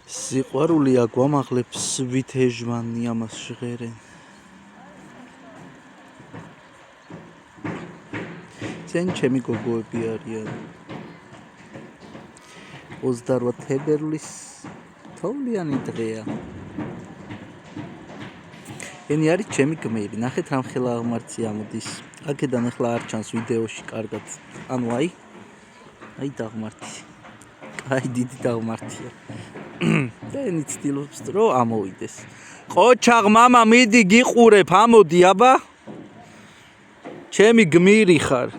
სიყვარული აგვამაღლებს ვითეჟმანი ამას ჟღერენ. ძენ ჩემი გოგოები არიან. 28 თებერვლის თოვლიანი დღეა. ენი არის ჩემი გმირი. ნახეთ რამ ხელა აღმართი ამოდის. აქედან ახლა არ ჩანს ვიდეოში კარგად. ანუ აი დაღმართი. აი დიდი დაღმართია. ენი ცდილობს რომ ამოვიდეს. ყოჩაღ მამა მიდი გიყურებ ამოდი აბა. ჩემი გმირი ხარ.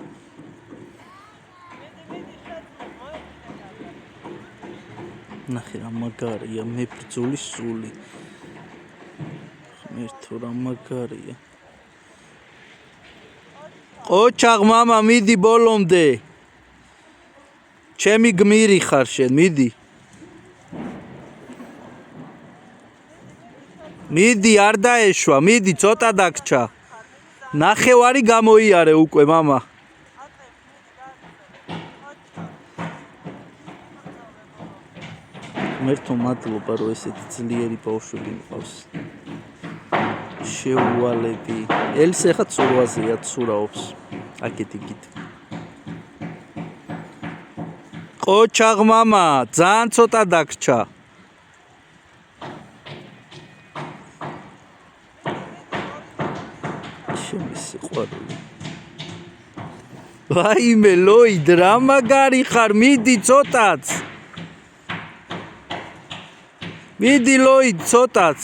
ნახე რა მაგარია მებრძოლი სული. ღმერთო რა მაგარია. ყოჩაღ მამა მიდი ბოლომდე. ჩემი გმირი ხარ შენ მიდი. მიდი არ დაეშვა, მიდი ცოტა დაგჭა. ნახევარი გამოიარე უკვე მამა. მერთო მადლობა რომ ესეთი ძლიერი ბავშვები მყავს. შეუვალები. ელს ახლა ცურვაზეა ცურაობს. აქეთ იქით. ყოჩაღ მამა, ძალიან ცოტა დაგჭა. სიყვარული. ვაიმე ლოიდ რა მაგარი ხარ მიდი ცოტაც. მიდი ლოიდ ცოტაც.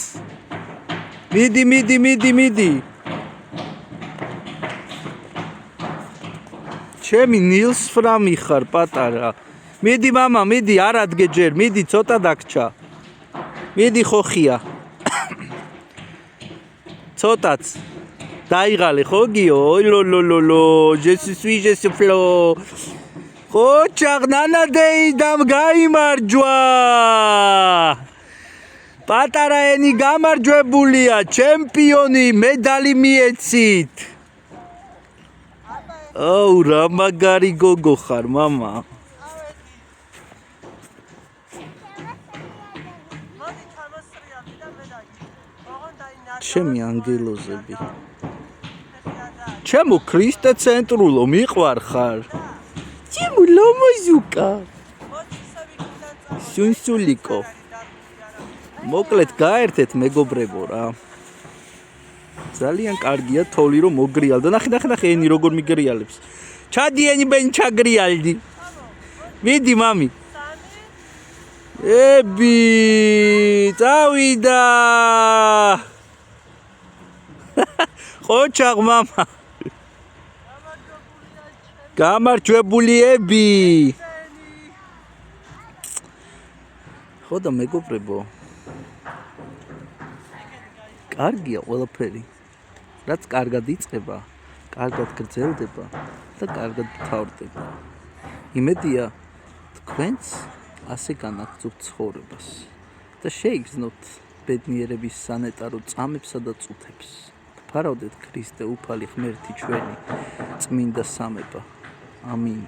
მიდი. ჩემი ნილს ფრამი ხარ პატარა. მიდი მამა მიდი არ ადგე ჯერ მიდი ცოტა დაგჭა. მიდი ხოხია. ცოტაც. დაიღალე ხო გიო ლოლოლოლო ჟესისვიჟესფლო ყოჩაღ ნანადეიდამ გაიმარჯვა პატარა ენი გამარჯვებულია ჩემპიონი მედალი მიეცით აუ რა მაგარი გოგო ხარ მამა ჩემი ანგელოზები ჩემო ქრისტე ცენტრულო მიყვარ ხარ ჩემო ლომოზუკა სუნსულიკო მოკლედ გაერთეთ მეგობრებო რა ძალიან კარგია თოვლი რომ მოგრიალდა ნახე ენი როგორ მიგრიალებს ჩადი ენი ბენ ჩაგრიალდი მიდი მამი ები წავიდა ყოჩაღ მამა გამარჯვებულიები ხო და მეგობრებო კარგია ყველაფერი რაც კარგად იწყება კარგად გრძელდება და კარგად მთავრდება იმედია თქვენც ასე განაგრძობთ ცხოვრებას და შეიგრძნოთ ბედნიერების სანეტარო წამებსა და წუთებს ფარავდეთ ქრისტე უფალი ღმერთი ჩვენი წმინდა სამება ამინ